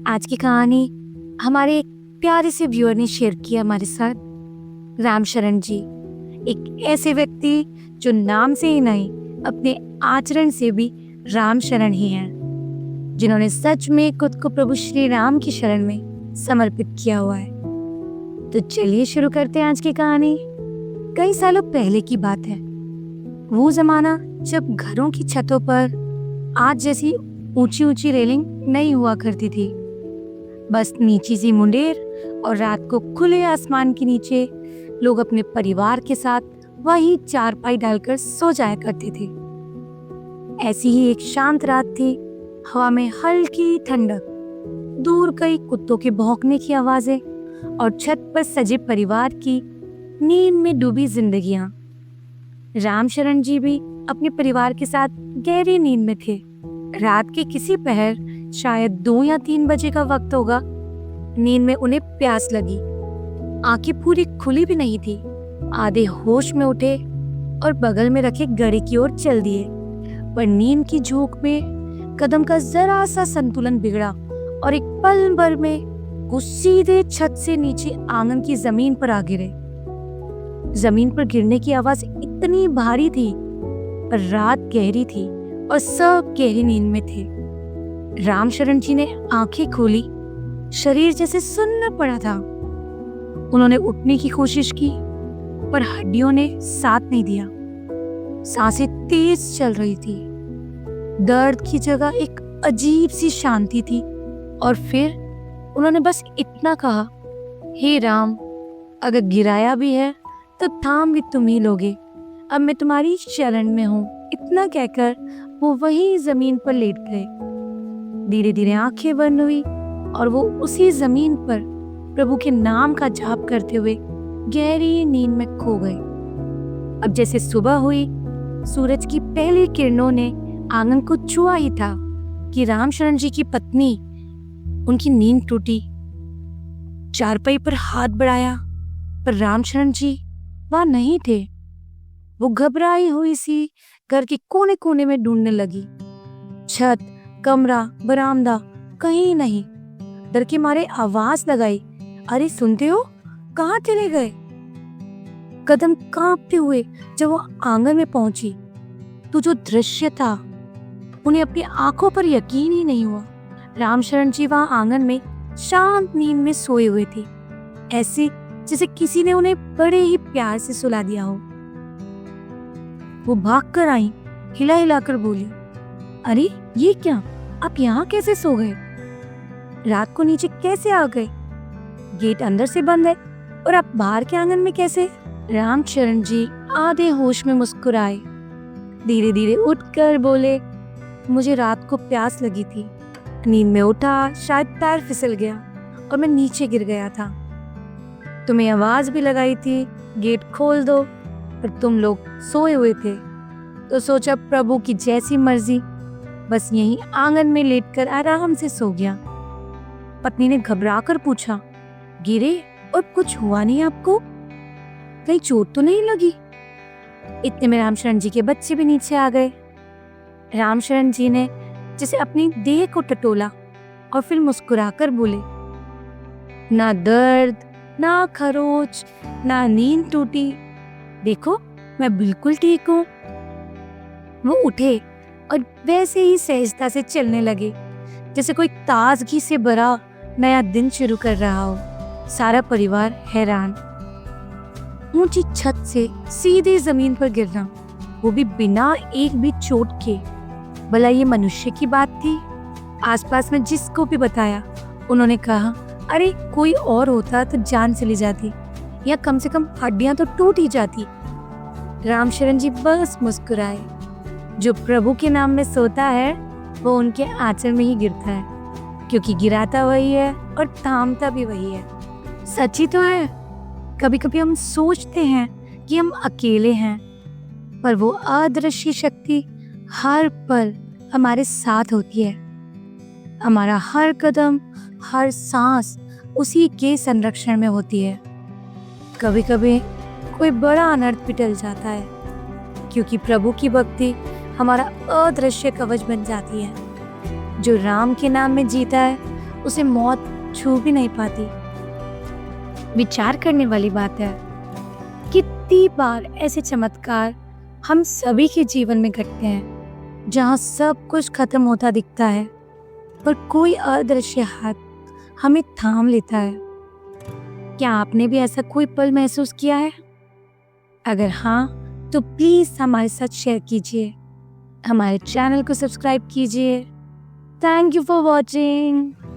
आज की कहानी हमारे एक प्यारे से व्यूअर ने शेयर किया हमारे साथ। रामशरण जी एक ऐसे व्यक्ति जो नाम से ही नहीं अपने आचरण से भी रामशरण ही हैं, जिन्होंने सच में खुद को प्रभु श्री राम की शरण में समर्पित किया हुआ है। तो चलिए शुरू करते हैं आज की कहानी। कई सालों पहले की बात है। वो जमाना जब घरों की छतों पर आज जैसी ऊंची ऊंची रेलिंग नहीं हुआ करती थी। बस नीची सी मुंडेर और रात को खुले आसमान के नीचे लोग अपने परिवार के साथ वही चारपाई डालकर सो जाया करते थे। ऐसी ही एक शांत रात थी। हवा में हल्की ठंडक, दूर कई कुत्तों के भौंकने की आवाजें और छत पर सजे परिवार की नींद में डूबी जिंदगियां। रामशरण जी भी अपने परिवार के साथ गहरी नींद में थे। रात के किसी पहर, शायद 2 या 3 बजे का वक्त होगा, नींद में उन्हें प्यास लगी। आंखें पूरी खुली भी नहीं थी। आधे होश में उठे और बगल में रखे घड़ी की ओर चल दिए। पर नींद की झोंक में कदम का जरा सा संतुलन बिगड़ा और एक पल भर में वो सीधे छत से नीचे आंगन की जमीन पर आ गिरे। जमीन पर गिरने की आवाज इतनी भारी थी, पर रात गहरी थी और सब गहरी नींद में थे। रामशरण जी ने आंखें खोली। शरीर जैसे सुन्न पड़ा था। उन्होंने उठने की कोशिश की, पर हड्डियों ने साथ नहीं दिया। सांसें तेज चल रही थी। दर्द की जगह एक अजीब सी शांति थी। और फिर उन्होंने बस इतना कहा, हे राम, अगर गिराया भी है तो थाम भी तुम ही लोगे। अब मैं तुम्हारी शरण में हूँ। इतना कहकर वो वही जमीन पर लेट गए। धीरे धीरे आंखें बंद हुई और वो उसी जमीन पर प्रभु के नाम का जाप करते हुए गहरी नींद में खो गए। अब जैसे सुबह हुई, सूरज की पहली किरणों ने आंगन को छुआ ही था कि रामशरण जी की पत्नी, उनकी नींद टूटी। चारपाई पर हाथ बढ़ाया, पर रामशरण जी वहां नहीं थे। वो घबराई हुई सी घर के कोने कोने में ढूंढने लगी। छत, कमरा, बरामदा, कहीं नहीं। डर के मारे आवाज लगाई, अरे सुनते हो, कहाँ चले गए? कदम कांपते हुए जब वो आंगन में पहुंची तो जो दृश्य था, उन्हें अपनी आंखों पर यकीन ही नहीं हुआ। रामशरण जी वहां आंगन में शांत नींद में सोए हुए थे, ऐसे जैसे किसी ने उन्हें बड़े ही प्यार से सुला दिया हो। वो भागकर आई, हिला हिलाकर बोली, अरे ये क्या, आप यहाँ कैसे सो गए? रात को नीचे कैसे आ गए? गेट अंदर से बंद है और आप बाहर के आंगन में कैसे? रामचरण जी आधे होश में मुस्कुराए, धीरे धीरे उठकर बोले, मुझे रात को प्यास लगी थी। नींद में उठा, शायद पैर फिसल गया और मैं नीचे गिर गया था। तुम्हें आवाज भी लगाई थी, गेट खोल दो, पर तुम लोग सोए हुए थे, तो सोचा प्रभु की जैसी मर्जी, बस यहीं आंगन में लेटकर आराम से सो गया। पत्नी ने घबराकर पूछा, गिरे और कुछ हुआ नहीं आपको? कहीं चोट तो नहीं लगी? इतने में रामशरण जी के बच्चे भी नीचे आ गए। रामशरण जी ने जैसे अपनी देह को टटोला और फिर मुस्कुराकर बोले, ना दर्द, ना खरोच, ना नींद टूटी, देखो मैं बिल्कुल ठीक हूँ। वो उठे और वैसे ही सहजता से चलने लगे, जैसे कोई ताजगी से भरा नया दिन शुरू कर रहा हो। सारा परिवार हैरान। ऊंची छत से सीधे जमीन पर गिरना, वो भी बिना एक भी चोट के। भला ये मनुष्य की बात थी? आसपास में जिसको भी बताया, उन्होंने कहा, अरे कोई और होता तो जान चली जाती, या कम से कम हड्डियां तो टूट ही जाती। रामशरण जी बस मुस्कुराए। जो प्रभु के नाम में सोता है, वो उनके आंचल में ही गिरता है, क्योंकि गिराता वही है और थामता भी वही है। सच ही तो है। कभी कभी हम सोचते हैं कि हम अकेले हैं, पर वो अदृश्य शक्ति हर पल हमारे साथ होती है। हमारा हर कदम, हर सांस उसी के संरक्षण में होती है। कभी कभी कोई बड़ा अनर्थ भी टल जाता है, क्योंकि प्रभु की भक्ति हमारा अदृश्य कवच बन जाती है। जो राम के नाम में जीता है, उसे मौत छू भी नहीं पाती। विचार करने वाली बात है, कितनी बार ऐसे चमत्कार हम सभी के जीवन में घटते हैं जहाँ सब कुछ खत्म होता दिखता है पर कोई अदृश्य हाथ हमें थाम लेता है। क्या आपने भी ऐसा कोई पल महसूस किया है? अगर हाँ तो प्लीज हमारे साथ शेयर कीजिए, हमारे चैनल को सब्सक्राइब कीजिए। Thank you for watching.